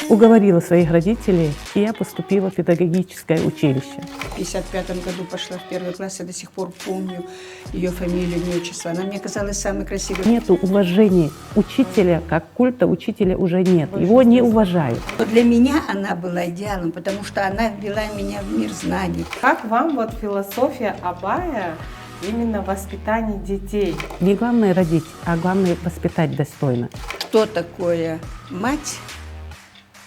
Уговорила своих родителей, и я поступила в педагогическое училище. В 1955 году пошла в первый класс, я до сих пор помню ее фамилию, имя, отчество. Она мне казалась самой красивой. Нету уважения учителя, как культа учителя уже нет. Его не уважают. Но для меня она была идеалом, потому что она ввела меня в мир знаний. Как вам вот философия Абая именно воспитание детей? Не главное родить, а главное воспитать достойно. Что такое мать?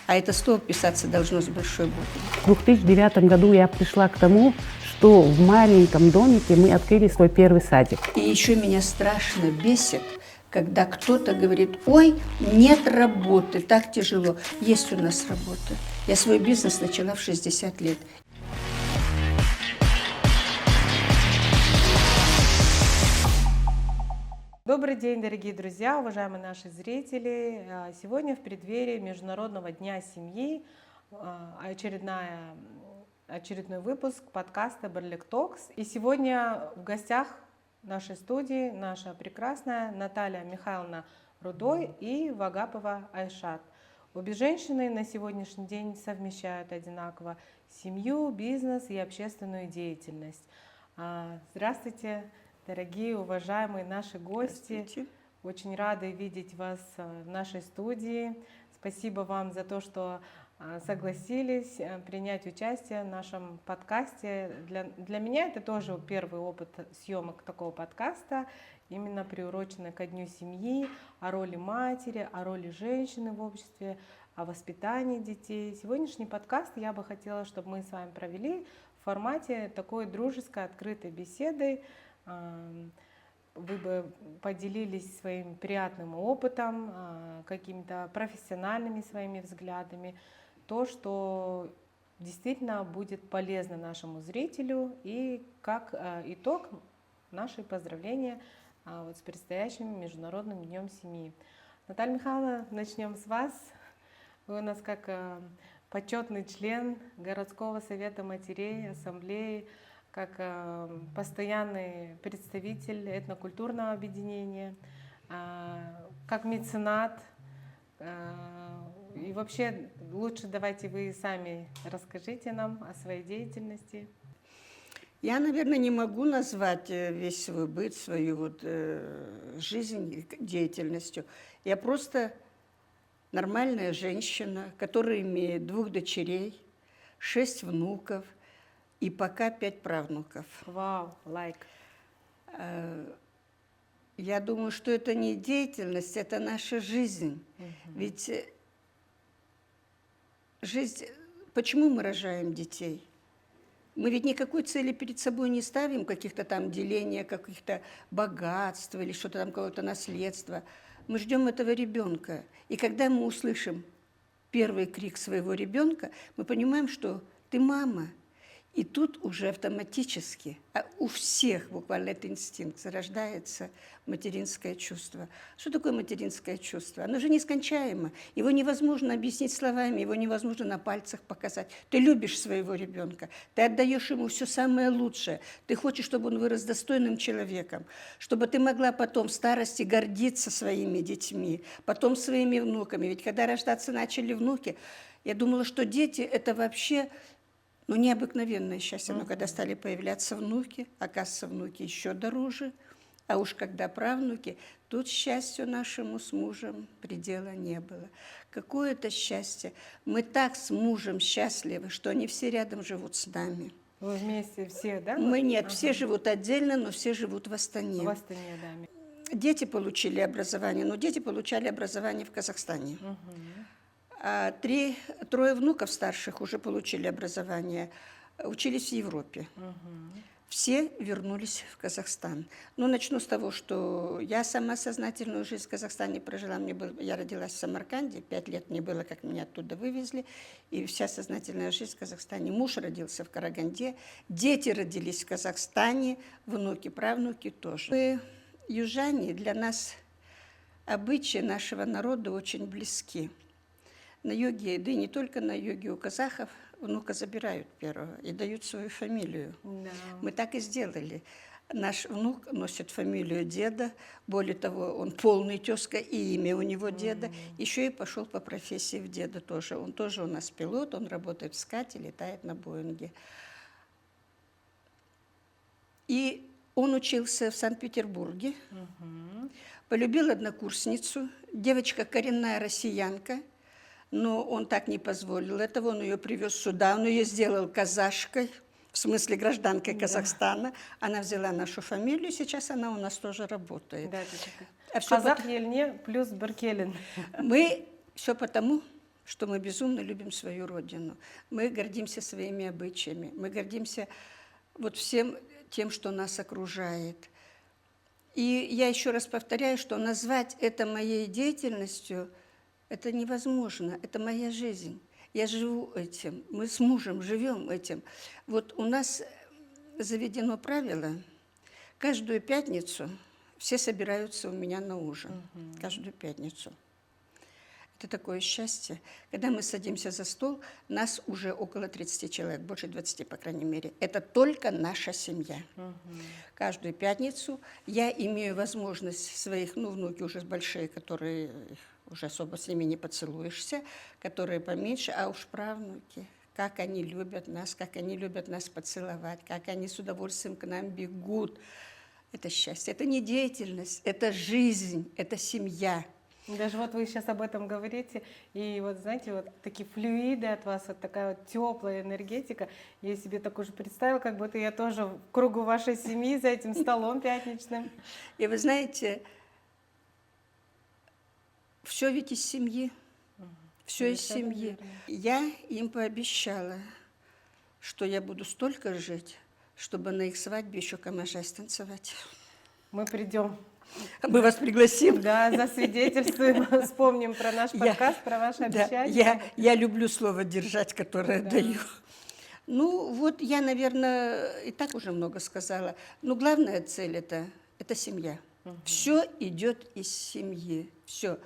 А это слово писаться должно с большой буквы. В 2009 году я пришла к тому, что в маленьком домике мы открыли свой первый садик. И еще меня страшно бесит, когда кто-то говорит: ой, нет работы, так тяжело. Есть у нас работа. Я свой бизнес начала в 60 лет. Добрый день, дорогие друзья, уважаемые наши зрители. Сегодня в преддверии Международного дня семьи очередной выпуск подкаста Birdlic Talks. И сегодня в гостях нашей студии наша прекрасная Наталья Михайловна Рудой и Вагапова Айшат. Обе женщины на сегодняшний день совмещают одинаково семью, бизнес и общественную деятельность. Здравствуйте, дорогие, уважаемые наши гости. Очень рады видеть вас в нашей студии. Спасибо вам за то, что согласились принять участие в нашем подкасте. Для меня это тоже первый опыт съемок такого подкаста, именно приуроченный ко Дню семьи, о роли матери, о роли женщины в обществе, о воспитании детей. Сегодняшний подкаст я бы хотела, чтобы мы с вами провели в формате такой дружеской, открытой беседы. Вы бы поделились своим приятным опытом, какими-то профессиональными своими взглядами, то, что действительно будет полезно нашему зрителю, и как итог наши поздравления с предстоящим Международным днем семьи. Наталья Михайловна, начнем с вас. Вы у нас как почетный член городского совета матерей, ассамблеи, как постоянный представитель этнокультурного объединения, как меценат. И вообще лучше давайте вы сами расскажите нам о своей деятельности. Я, наверное, не могу назвать весь свой быт, свою жизнь деятельностью. Я просто нормальная женщина, которая имеет 2 дочерей, 6 внуков, и пока 5 правнуков. Вау, лайк. Я думаю, что это не деятельность, это наша жизнь. Ведь жизнь... Почему мы рожаем детей? Мы ведь никакой цели перед собой не ставим, каких-то там деления, каких-то богатств или что-то там, какого-то наследства. Мы ждем этого ребенка. И когда мы услышим первый крик своего ребенка, мы понимаем, что ты мама. И тут уже автоматически, у всех буквально это инстинкт, зарождается материнское чувство. Что такое материнское чувство? Оно же нескончаемо. Его невозможно объяснить словами, его невозможно на пальцах показать. Ты любишь своего ребенка, ты отдаешь ему все самое лучшее. Ты хочешь, чтобы он вырос достойным человеком, чтобы ты могла потом в старости гордиться своими детьми, потом своими внуками. Ведь когда рождаться начали внуки, я думала, что дети – это вообще... необыкновенное счастье. Но когда стали появляться внуки, оказывается, внуки еще дороже. А уж когда правнуки, тут счастью нашему с мужем предела не было. Какое это счастье! Мы так с мужем счастливы, что они все рядом живут с нами. Вы вместе все, да? Мы нет, все живут отдельно, но все живут в Астане. В Астане, да. Дети получили образование, но дети получали образование в Казахстане. А 3 внуков старших уже получили образование, учились в Европе. Все вернулись в Казахстан. Но начну с того, что я сама сознательную жизнь в Казахстане прожила. Я родилась в Самарканде, 5 лет мне было, как меня оттуда вывезли. И вся сознательная жизнь в Казахстане. Муж родился в Караганде, дети родились в Казахстане, внуки, правнуки тоже. Мы, южане, для нас обычаи нашего народа очень близки. На юге, да и не только на юге, у казахов внука забирают первого и дают свою фамилию. Да. Мы так и сделали. Наш внук носит фамилию деда, более того, он полный тезка, и имя у него деда, еще и пошел по профессии в деда тоже. Он тоже у нас пилот, он работает в СКАТе, летает на Боинге. И он учился в Санкт-Петербурге, полюбил однокурсницу, девочка коренная россиянка, но он так не позволил этого, он ее привез сюда, он ее сделал казашкой, в смысле гражданкой Казахстана. Она взяла нашу фамилию, сейчас она у нас тоже работает. Да, это так. А всё Казах Ельне плюс Беркелин. Мы все потому, что мы безумно любим свою родину. Мы гордимся своими обычаями, мы гордимся вот всем тем, что нас окружает. И я еще раз повторяю, что назвать это моей деятельностью, это невозможно, это моя жизнь. Я живу этим, мы с мужем живем этим. Вот у нас заведено правило, каждую пятницу все собираются у меня на ужин, каждую пятницу. Это такое счастье. Когда мы садимся за стол, нас уже около 30 человек, больше 20, по крайней мере. Это только наша семья. Каждую пятницу я имею возможность своих, внуки уже большие, которые уже особо с ними не поцелуешься, которые поменьше, а уж правнуки, как они любят нас поцеловать, как они с удовольствием к нам бегут. Это счастье. Это не деятельность, это жизнь, это семья. Даже вот вы сейчас об этом говорите, и вот знаете, вот такие флюиды от вас, вот такая вот теплая энергетика. Я себе так уже представила, как будто я тоже в кругу вашей семьи за этим столом пятничным. И вы знаете, все ведь из семьи, все из семьи. Я им пообещала, что я буду столько жить, чтобы на их свадьбе еще камажась танцевать. Мы придем. Мы вас пригласим. Да, засвидетельствуем, вспомним про наш подкаст, про ваши обещания. Я люблю слово держать, которое даю. Ну, вот я, наверное, и так уже много сказала. Но главная цель это семья. Все идет из семьи. Все.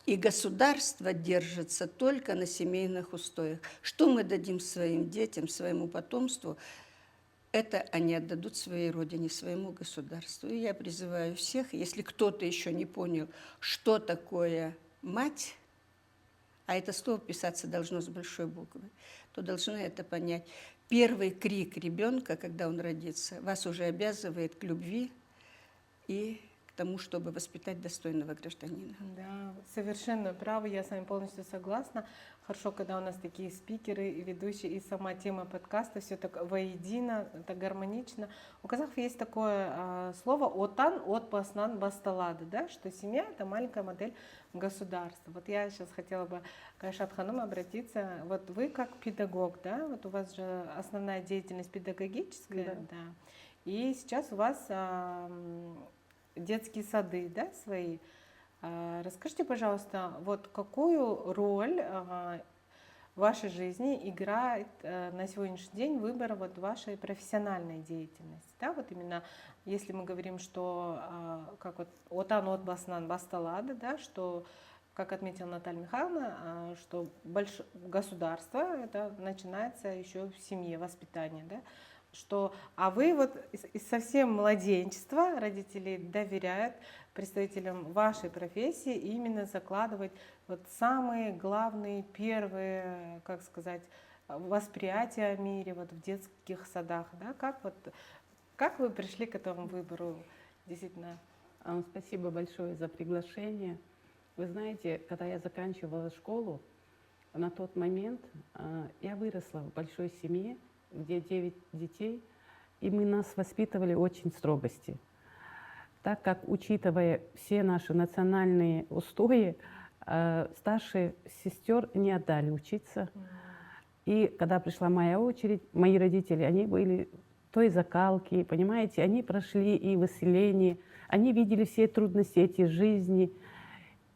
И государство держится только на семейных устоях. Что мы дадим своим детям, своему потомству, это они отдадут своей родине, своему государству. И я призываю всех, если кто-то еще не понял, что такое мать, а это слово писаться должно с большой буквы, то должны это понять. Первый крик ребенка, когда он родится, вас уже обязывает к любви и к тому, чтобы воспитать достойного гражданина. Да, совершенно правы, я с вами полностью согласна. Хорошо, когда у нас такие спикеры и ведущие, и сама тема подкаста, все так воедино, так гармонично. У казахов есть такое слово «отан от баснан басталады», да, что семья – это маленькая модель государства. Вот я сейчас хотела бы к Айшат Ханум обратиться. Вот вы как педагог, да, вот у вас же основная деятельность педагогическая, да. И сейчас у вас детские сады, да, свои. Расскажите, пожалуйста, вот какую роль в вашей жизни играет на сегодняшний день выбор вот вашей профессиональной деятельности, да, вот именно если мы говорим, что как вот отан от баснан басталады, да, что, как отметила Наталья Михайловна, что государство это начинается еще в семье, воспитание, да, что, а вы вот из совсем младенчества родители доверяют представителям вашей профессии именно закладывать вот самые главные, первые, как сказать, восприятия о мире вот в детских садах, да? Как вы пришли к этому выбору, действительно? Спасибо большое за приглашение. Вы знаете, когда я заканчивала школу, на тот момент я выросла в большой семье, где 9 детей, и мы нас воспитывали очень строгости. Так как, учитывая все наши национальные устои, старших сестер не отдали учиться. И когда пришла моя очередь, мои родители, они были той закалки, понимаете, они прошли и выселение, они видели все трудности этой жизни,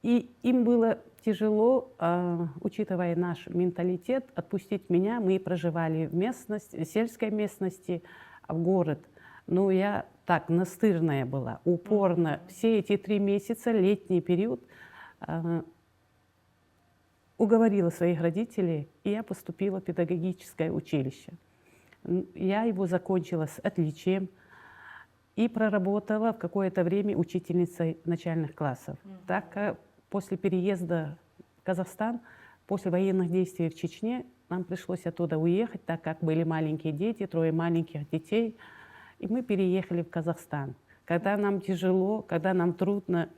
и им было тяжело, учитывая наш менталитет, отпустить меня. Мы проживали в сельской местности, в город. Но я так настырная была, упорно. Все эти 3 месяца, летний период, уговорила своих родителей, и я поступила в педагогическое училище. Я его закончила с отличием и проработала в какое-то время учительницей начальных классов. Так как после переезда в Казахстан, после военных действий в Чечне, нам пришлось оттуда уехать, так как были маленькие дети, 3 маленьких детей, и мы переехали в Казахстан. Когда нам тяжело, когда нам трудно,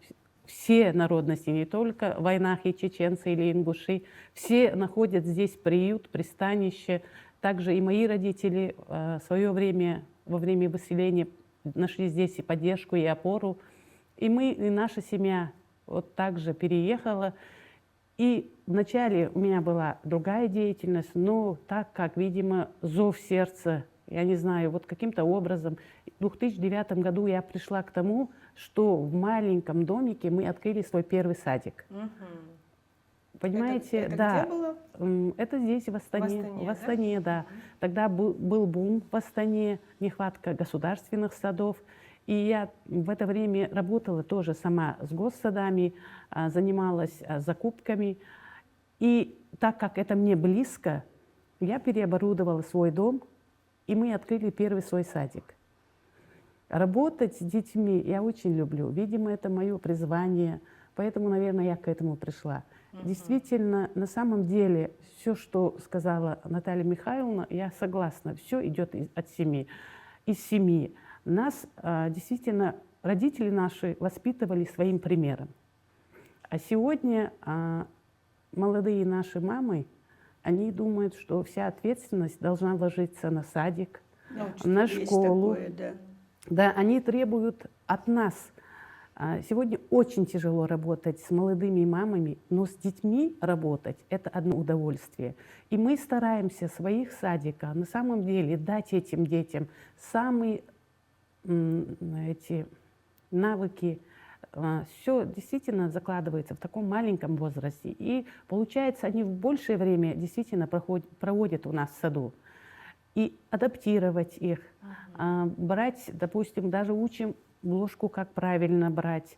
все народности, не только в войнах и чеченцы или ингуши, все находят здесь приют, пристанище. Также и мои родители в свое время, во время выселения, нашли здесь и поддержку, и опору. И мы, и наша семья вот также переехала. И вначале у меня была другая деятельность, но так как, видимо, зов сердца, я не знаю, вот каким-то образом, в 2009 году я пришла к тому, что в маленьком домике мы открыли свой первый садик. Понимаете, это да. где было? Это здесь, в Астане. В Астане, В Астане, да. Тогда был бум в Астане, нехватка государственных садов. И я в это время работала тоже сама с госсадами, занималась закупками. И так как это мне близко, я переоборудовала свой дом, и мы открыли первый свой садик. Работать с детьми я очень люблю. Видимо, это мое призвание, поэтому, наверное, я к этому пришла. Действительно, на самом деле, все, что сказала Наталья Михайловна, я согласна. Все идет от семьи, из семьи. Нас действительно родители наши воспитывали своим примером. А сегодня молодые наши мамы, они думают, что вся ответственность должна ложиться на садик, на школу. Такое, да. Да, они требуют от нас. Сегодня очень тяжело работать с молодыми мамами, но с детьми работать – это одно удовольствие. И мы стараемся своих садика на самом деле дать этим детям самые эти навыки. Все действительно закладывается в таком маленьком возрасте. И получается, они в большее время действительно проводят у нас в саду. И адаптировать их, брать, допустим, даже учим ложку, как правильно брать,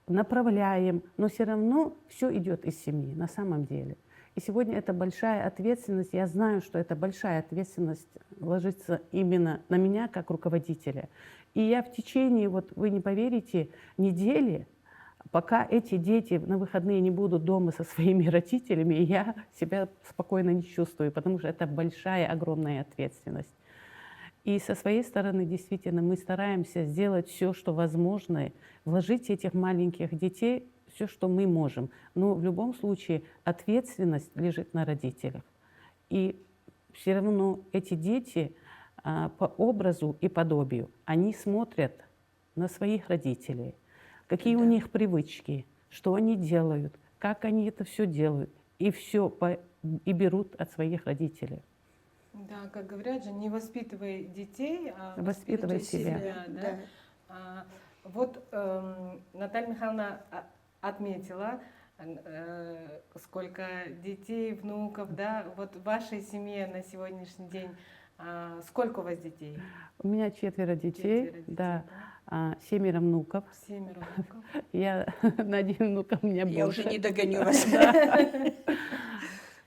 направляем, но все равно все идет из семьи на самом деле. И сегодня это большая ответственность. Я знаю, что это большая ответственность ложится именно на меня как руководителя. И я в течение, вот вы не поверите, недели, пока эти дети на выходные не будут дома со своими родителями, я себя спокойно не чувствую, потому что это большая, огромная ответственность. И со своей стороны, действительно, мы стараемся сделать все, что возможно, вложить этих маленьких детей, все, что мы можем. Но в любом случае ответственность лежит на родителях. И все равно эти дети по образу и подобию, они смотрят на своих родителей, какие у них привычки, что они делают, как они это все делают, и все и берут от своих родителей. Да, как говорят же, не воспитывай детей, а Воспитывай себя. Да? Вот Наталья Михайловна отметила, сколько детей, внуков, да? Вот в вашей семье на сегодняшний день сколько у вас детей? У меня 4 детей, да. 7 внуков. 7 внуков. Я на 1 внука у меня больше. Я уже не догоню вас.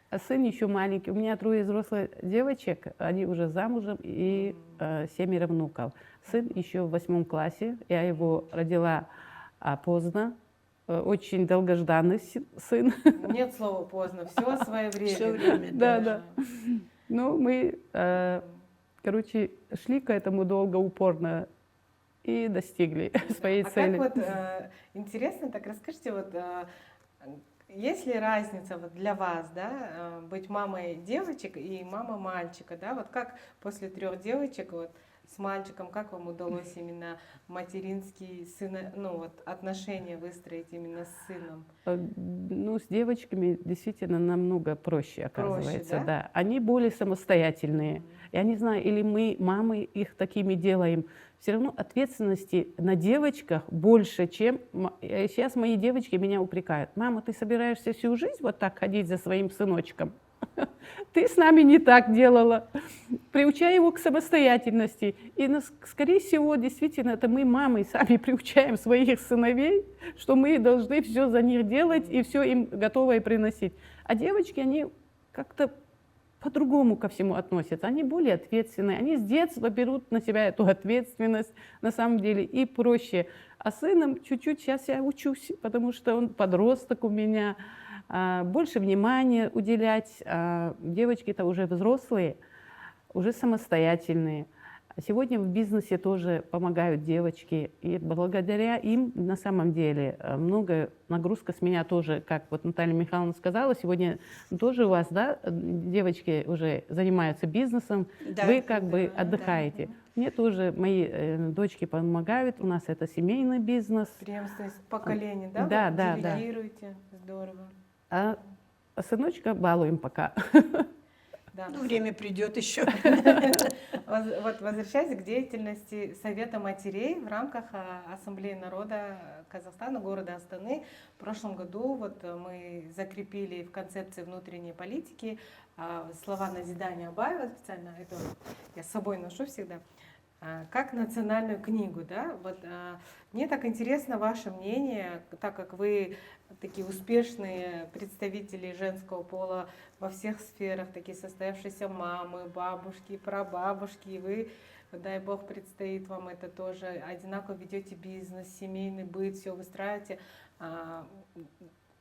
А сын еще маленький. У меня 3 взрослых девочек, они уже замужем, и 7 внуков. Сын еще в 8 классе. Я его родила поздно. Очень долгожданный сын. Нет слова поздно, все свое время. Все время, да. Ну, мы, короче, шли к этому долго, упорно и достигли своей цели. Как вот, интересно, так расскажите, вот, есть ли разница вот для вас, да, быть мамой девочек и мамой мальчика, да, вот как после 3 девочек, вот, с мальчиком, как вам удалось именно материнские отношения выстроить именно с сыном? Ну, с девочками действительно намного проще, оказывается. Проще, да? Они более самостоятельные. Я не знаю, или мы, мамы, их такими делаем. Все равно ответственности на девочках больше, чем... Сейчас мои девочки меня упрекают. Мама, ты собираешься всю жизнь вот так ходить за своим сыночком? Ты с нами не так делала. Приучай его к самостоятельности. И, скорее всего, действительно, это мы, мамы, сами приучаем своих сыновей, что мы должны все за них делать и все им готовое приносить. А девочки, они как-то по-другому ко всему относятся. Они более ответственные. Они с детства берут на себя эту ответственность, на самом деле, и проще. А сыном чуть-чуть сейчас я учусь, потому что он подросток у меня. Больше внимания уделять. Девочки-то уже взрослые, уже самостоятельные. Сегодня в бизнесе тоже помогают девочки. И благодаря им на самом деле много нагрузка с меня тоже, как вот Наталья Михайловна сказала, сегодня тоже у вас, да, девочки уже занимаются бизнесом, Да, вы как бы да, отдыхаете. Мне тоже мои дочки помогают, у нас это семейный бизнес. Преемственность поколений, да? Да, Вот да, да. делегируете, здорово. А сыночка балуем пока. Да. Ну, время придет еще. Вот возвращаясь к деятельности Совета матерей в рамках Ассамблеи народа Казахстана, города Астаны, в прошлом году вот мы закрепили в концепции внутренней политики слова назидания Абаева специально, это я с собой ношу всегда, как национальную книгу, да, вот мне так интересно ваше мнение, так как вы такие успешные представители женского пола во всех сферах, такие состоявшиеся мамы, бабушки, прабабушки, и вы, дай бог, предстоит вам это тоже, одинаково ведете бизнес, семейный быт, все выстраиваете.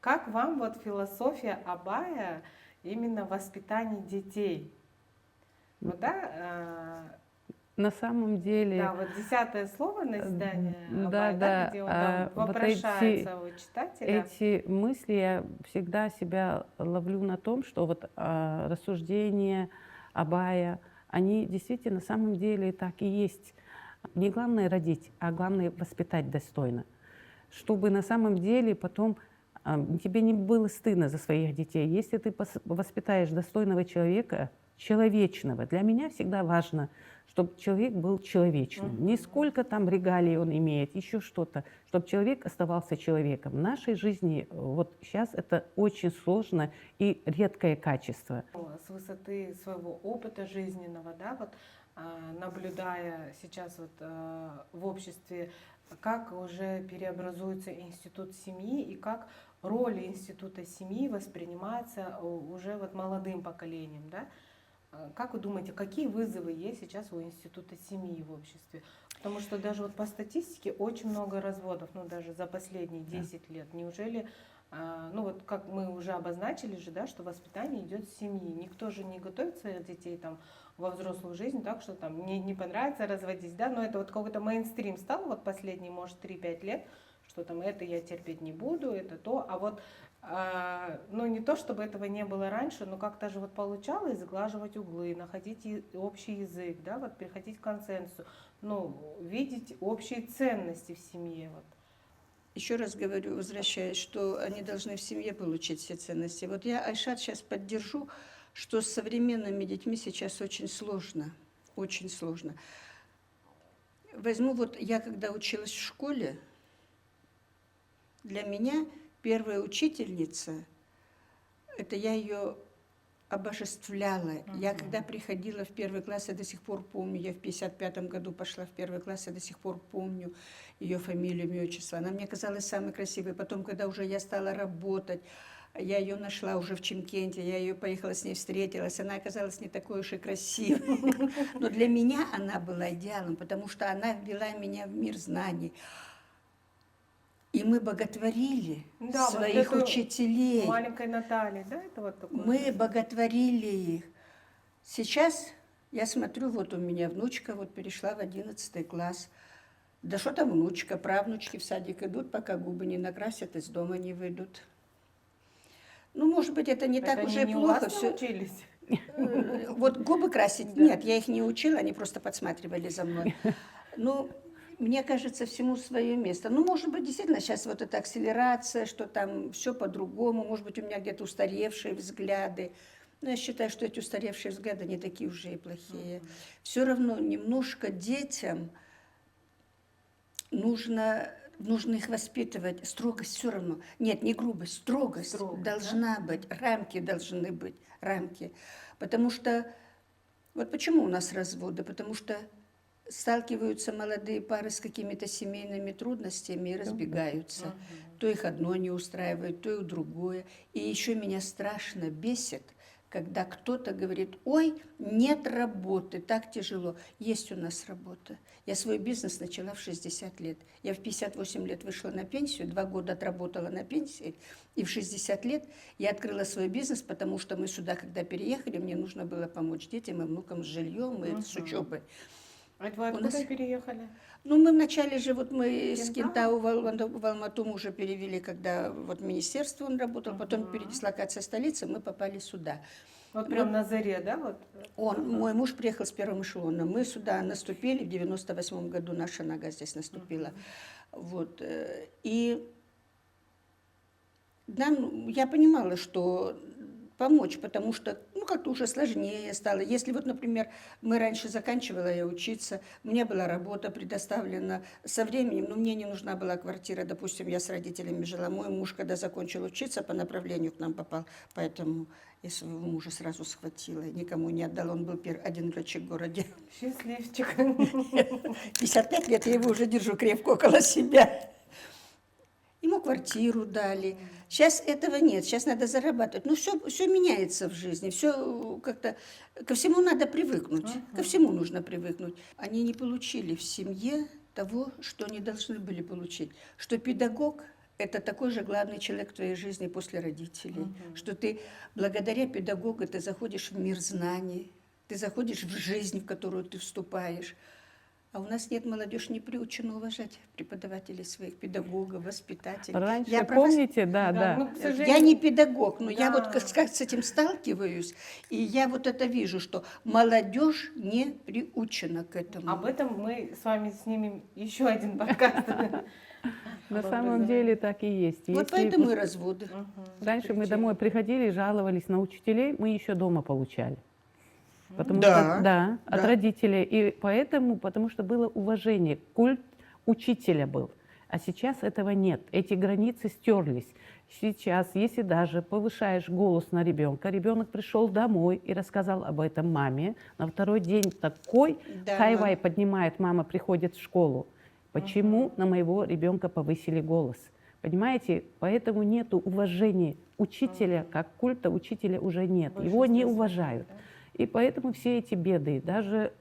Как вам вот философия Абая именно воспитания детей? Вот, да, На самом деле, да, вот 10-е слово назидание да, Абая, да, где он там вот вопрошается у читателя. эти мысли я всегда себя ловлю на том, что вот рассуждения Абая, они действительно на самом деле так и есть. Не главное родить, а главное воспитать достойно, чтобы на самом деле потом тебе не было стыдно за своих детей. Если ты воспитаешь достойного человека, человечного, для меня всегда важно, чтобы человек был человечным. Не сколько там регалий он имеет, еще что-то, чтобы человек оставался человеком. В нашей жизни вот сейчас это очень сложно и редкое качество. С высоты своего опыта жизненного, да, вот наблюдая сейчас вот в обществе, как уже переобразуется институт семьи и как роль института семьи воспринимается уже вот молодым поколением, да? Как вы думаете, какие вызовы есть сейчас у института семьи в обществе? Потому что даже вот по статистике очень много разводов, ну даже за последние 10 лет. Неужели, ну вот как мы уже обозначили же, да, что воспитание идет с семьи. Никто же не готовит своих детей там во взрослую жизнь, так что там мне не понравится разводись, да, но это вот какой-то мейнстрим стал вот последние, может, 3-5 лет, что там это я терпеть не буду, это то, а вот ну, не то, чтобы этого не было раньше, но как-то же вот получалось сглаживать углы, находить общий язык, да, вот приходить к консенсусу, ну, видеть общие ценности в семье. Вот. Еще раз говорю, возвращаясь, что они должны в семье получить все ценности. Вот я, Айшат, сейчас поддержу, что с современными детьми сейчас очень сложно, очень сложно. Возьму вот, я когда училась в школе, для меня первая учительница, это я ее обожествляла. Я когда приходила в первый класс, я до сих пор помню, я в 55-м году пошла в первый класс, я до сих пор помню ее фамилию, имя, отчество. Она мне казалась самой красивой. Потом, когда уже я стала работать, я ее нашла уже в Чимкенте, я ее поехала с ней встретилась, она оказалась не такой уж и красивой. Но для меня она была идеалом, потому что она ввела меня в мир знаний. И мы боготворили своих вот учителей. Маленькой Натальи, да, это вот такое? Мы боготворили их. Сейчас я смотрю, вот у меня внучка вот перешла в 11 класс. Да что там внучка, правнучки в садик идут, пока губы не накрасят, из дома не выйдут. Ну, может быть, это не так уже не плохо. У вас научились? Вот губы красить, нет, я их не учила, они просто подсматривали за мной. Ну, мне кажется, всему свое место. Ну, может быть, действительно, сейчас вот эта акселерация, что там все по-другому, может быть, у меня где-то устаревшие взгляды. Но я считаю, что эти устаревшие взгляды не такие уже и плохие. Все равно немножко детям нужно нужно их воспитывать. Строгость все равно. Нет, не грубость, строгость, Строгость, должна быть. Рамки должны быть, рамки. Потому что, вот почему у нас разводы? Потому что сталкиваются молодые пары с какими-то семейными трудностями и разбегаются. То их одно не устраивает, то их другое. И еще меня страшно бесит, когда кто-то говорит: ой, нет работы, так тяжело. Есть у нас работа. Я свой бизнес начала в 60 лет. Я в 58 лет вышла на пенсию, 2 года отработала на пенсии, и в 60 лет я открыла свой бизнес, потому что мы сюда, когда переехали, мне нужно было помочь детям и внукам с жильем и с учебой. А это вы откуда переехали? Ну, мы вначале же, вот мы с Кентау? Кентау в Алмату мы уже перевели, когда вот министерство он работал, потом передислокация столицы, мы попали сюда. Вот прям на заре, да? Вот? Мой муж приехал с первым эшелоном. Мы сюда наступили, в 98 году наша нога здесь наступила. Вот. И я понимала, что помочь, потому что, ну, как-то уже сложнее стало. Если вот, например, мы раньше заканчивала я учиться, мне была работа предоставлена со временем, но мне не нужна была квартира. Допустим, я с родителями жила. Мой муж, когда закончил учиться, по направлению к нам попал, поэтому я своего мужа сразу схватила, никому не отдала. Он был один летчик в городе. Счастливчик. 55 лет я его уже держу крепко около себя. Ему квартиру дали. Сейчас этого нет, сейчас надо зарабатывать. Ну, все меняется в жизни, все как-то, ко всему надо привыкнуть, ко всему нужно привыкнуть. Они не получили в семье того, что они должны были получить. Что педагог – это такой же главный человек в твоей жизни после родителей. Что ты благодаря педагогу ты заходишь в мир знаний, ты заходишь в жизнь, в которую ты вступаешь. А у нас нет, молодежь не приучена уважать преподавателей своих, педагогов, воспитателей. Раньше, помните, да. Ну, к сожалению, Я не педагог, но я Да. вот как с этим сталкиваюсь, и я вот это вижу, что молодежь не приучена к этому. об этом мы с вами снимем еще один подкаст. На самом деле так и есть. Вот Если поэтому и разводы. раньше мы домой приходили, жаловались на учителей, мы еще дома получали. Потому Да, что, да, от да. родителей. И поэтому, потому что было уважение, культ учителя был. А сейчас этого нет. Эти границы стерлись. Сейчас, если даже повышаешь голос на ребенка, ребенок пришел домой и рассказал об этом маме, на второй день такой Да. хай-вай поднимает, мама приходит в школу. Почему на моего ребенка повысили голос? Понимаете, поэтому нет уважения учителя, как культа учителя уже нет. Его не уважают. И поэтому все эти беды, даже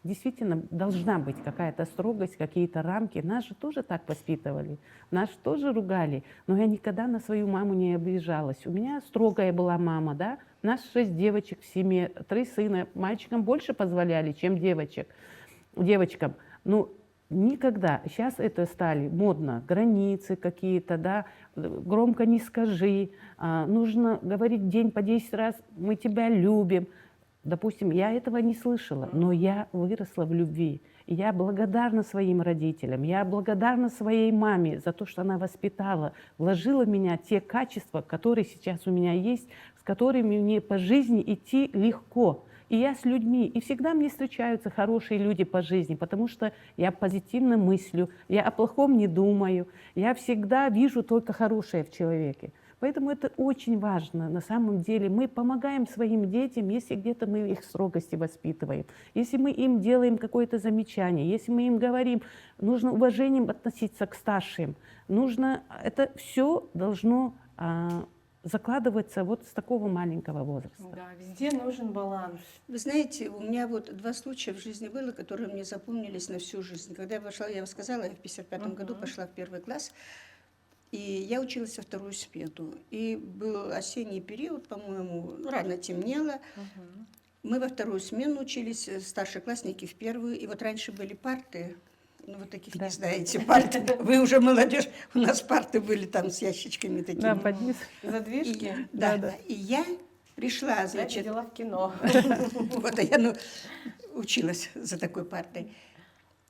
действительно должна быть какая-то строгость, какие-то рамки. Нас же тоже так воспитывали, нас тоже ругали, но я никогда на свою маму не обижалась. У меня строгая была мама, да, у нас 6 девочек в семье, 3 сына, мальчикам больше позволяли, чем девочкам. Ну, никогда. Сейчас это стали модно, границы какие-то, да, громко не скажи, нужно говорить день по 10 раз, мы тебя любим. Допустим, я этого не слышала, но я выросла в любви. И я благодарна своим родителям, я благодарна своей маме за то, что она воспитала, вложила в меня те качества, которые сейчас у меня есть, с которыми мне по жизни идти легко. И я с людьми, и всегда мне встречаются хорошие люди по жизни, потому что я позитивно мыслю, я о плохом не думаю, я всегда вижу только хорошее в человеке. Поэтому это очень важно. На самом деле мы помогаем своим детям, если где-то мы их в строгости воспитываем, если мы им делаем какое-то замечание, если мы им говорим, нужно уважением относиться к старшим, это все должно закладываться вот с такого маленького возраста. Да, везде нужен баланс. Вы знаете, у меня вот 2 случая в жизни было, которые мне запомнились на всю жизнь. Когда я пошла, я вам сказала, я в 55 году пошла в 1 класс, и я училась во 2-ю смену. И был осенний период, по-моему, рано темнело. Мы во 2-ю смену учились, старшеклассники в 1-ю. И вот раньше были парты, ну вы таких не знаете, парты. Вы уже молодежь, у нас парты были там с ящичками такими. Да, подниз. Задвижки? Да. И я пришла, Я значит, видела в кино. вот я училась за такой партой.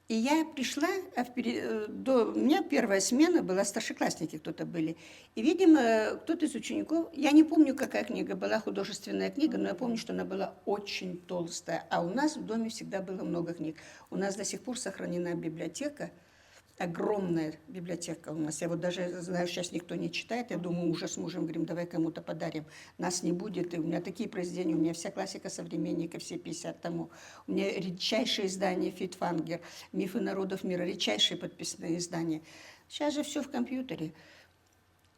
И я пришла, у меня 1-я смена была, старшеклассники кто-то были. И, видимо, кто-то из учеников, я не помню, какая книга была, художественная книга, но я помню, что она была очень толстая. А у нас в доме всегда было много книг. У нас до сих пор сохранена библиотека Огромная библиотека у нас. Я вот даже знаю, сейчас никто не читает. Я думаю, уже с мужем говорим, давай кому-то подарим. Нас не будет. И у меня такие произведения, у меня вся классика современника, все 50 тому. У меня редчайшие издания Фитфангер, «Мифы народов мира», редчайшие подписанные издания. Сейчас же все в компьютере.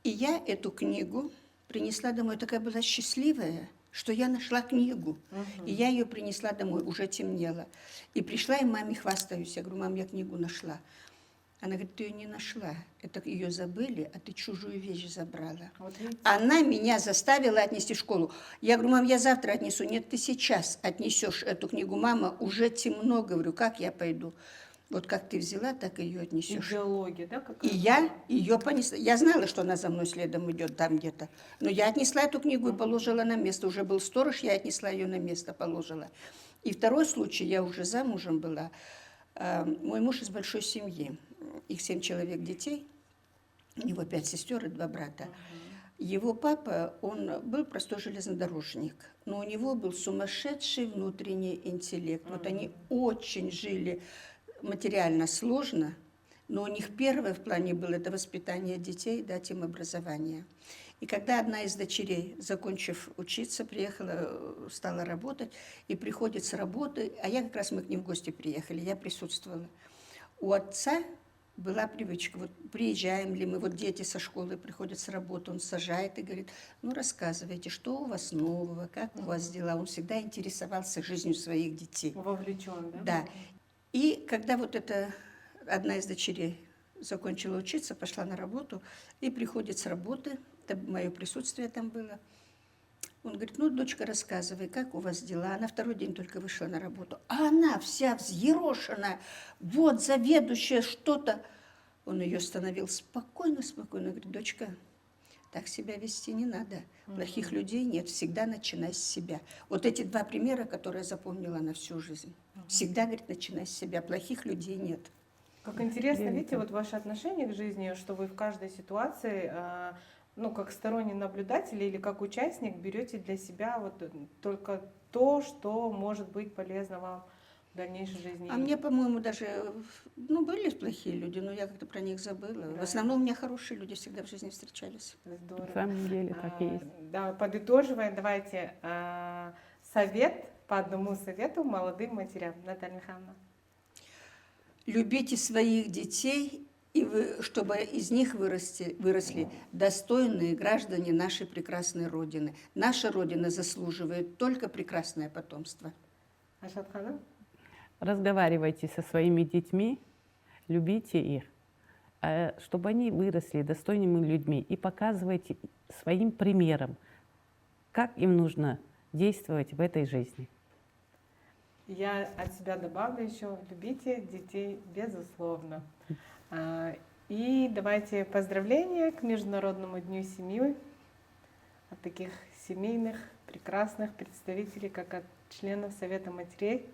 И я эту книгу принесла домой. Такая была счастливая, что я нашла книгу. И я ее принесла домой, уже темнело. И пришла, и маме хвастаюсь. Я говорю, мам, я книгу нашла. Она говорит, ты ее не нашла, это ее забыли, а ты чужую вещь забрала. Вот видите? Она меня заставила отнести в школу. Я говорю, мам, я завтра отнесу. Нет, ты сейчас отнесешь эту книгу. Мама, уже темно, говорю, как я пойду? Вот как ты взяла, так ее отнесешь. Идеология, да? И какая-то? я ее понесла. Я знала, что она за мной следом идет там где-то. Но я отнесла эту книгу и положила на место. Уже был сторож, я отнесла ее на место, положила. И второй случай, я уже замужем была. Мой муж из большой семьи. Их 7 человек детей. У него 5 сестер и 2 брата. Его папа, он был простой железнодорожник, но у него был сумасшедший внутренний интеллект. Вот они очень жили материально сложно, но у них первое в плане было это воспитание детей, дать им образование. И когда одна из дочерей, закончив учиться, приехала, стала работать, и приходит с работы, а я как раз, мы к ним в гости приехали, я присутствовала. У отца была привычка, вот приезжаем ли мы, вот дети со школы приходят с работы, он сажает и говорит, ну рассказывайте, что у вас нового, как у вас дела. Он всегда интересовался жизнью своих детей. Вовлечен, да? Да. И когда вот эта одна из дочерей закончила учиться, пошла на работу, и приходит с работы, это мое присутствие там было, он говорит, ну, дочка, рассказывай, как у вас дела? Она второй день только вышла на работу. А она вся взъерошенная, вот, заведующая что-то. Он ее остановил спокойно, спокойно. Говорит, дочка, так себя вести не надо. Плохих людей нет, всегда начинай с себя. Вот эти 2 примера, которые я запомнила на всю жизнь. Всегда, говорит, начинай с себя, плохих людей нет. Как интересно, видите, вот ваше отношение к жизни, что вы в каждой ситуации, ну, как сторонний наблюдатель или как участник берете для себя вот только то, что может быть полезно вам в дальнейшей жизни. А мне, по-моему, даже, ну, были плохие люди, но я как-то про них забыла. Да. В основном у меня хорошие люди всегда в жизни встречались. Здорово. На самом деле так и есть. Да, подытоживая, давайте совет по одному совету молодым матерям. Наталья Михайловна. Любите своих детей, и чтобы из них выросли достойные граждане нашей прекрасной Родины. Наша Родина заслуживает только прекрасное потомство. Айшат ханым? Разговаривайте со своими детьми, любите их, чтобы они выросли достойными людьми, и показывайте своим примером, как им нужно действовать в этой жизни. Я от себя добавлю еще, любите детей, безусловно. И давайте поздравления к Международному дню семьи от таких семейных, прекрасных представителей, как от членов Совета матерей.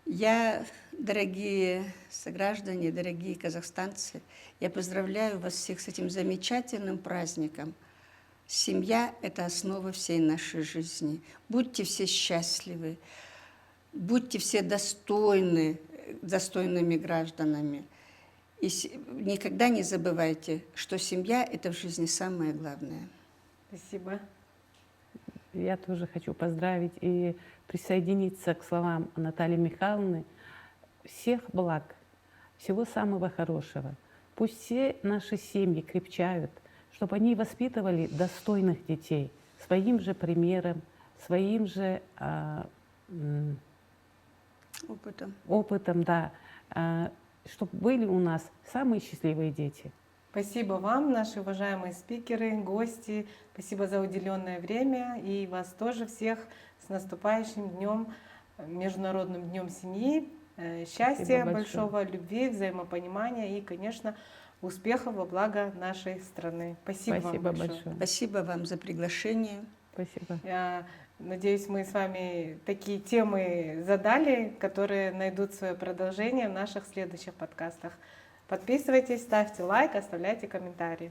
Я, дорогие сограждане, дорогие казахстанцы, я поздравляю вас всех с этим замечательным праздником. Семья – это основа всей нашей жизни. Будьте все счастливы, будьте все достойными гражданами. И никогда не забывайте, что семья – это в жизни самое главное. Спасибо. Я тоже хочу поздравить и присоединиться к словам Натальи Михайловны. Всех благ, всего самого хорошего. Пусть все наши семьи крепчают, чтобы они воспитывали достойных детей своим же примером, своим же опытом, да, чтобы были у нас самые счастливые дети. Спасибо вам, наши уважаемые спикеры, гости. Спасибо за уделенное время. И вас тоже всех с наступающим днем, Международным днем семьи. Счастья большого, любви, взаимопонимания и, конечно, успехов во благо нашей страны. Спасибо вам большое. Спасибо вам за приглашение. Спасибо. Я надеюсь, мы с вами такие темы задали, которые найдут свое продолжение в наших следующих подкастах. Подписывайтесь, ставьте лайк, оставляйте комментарии.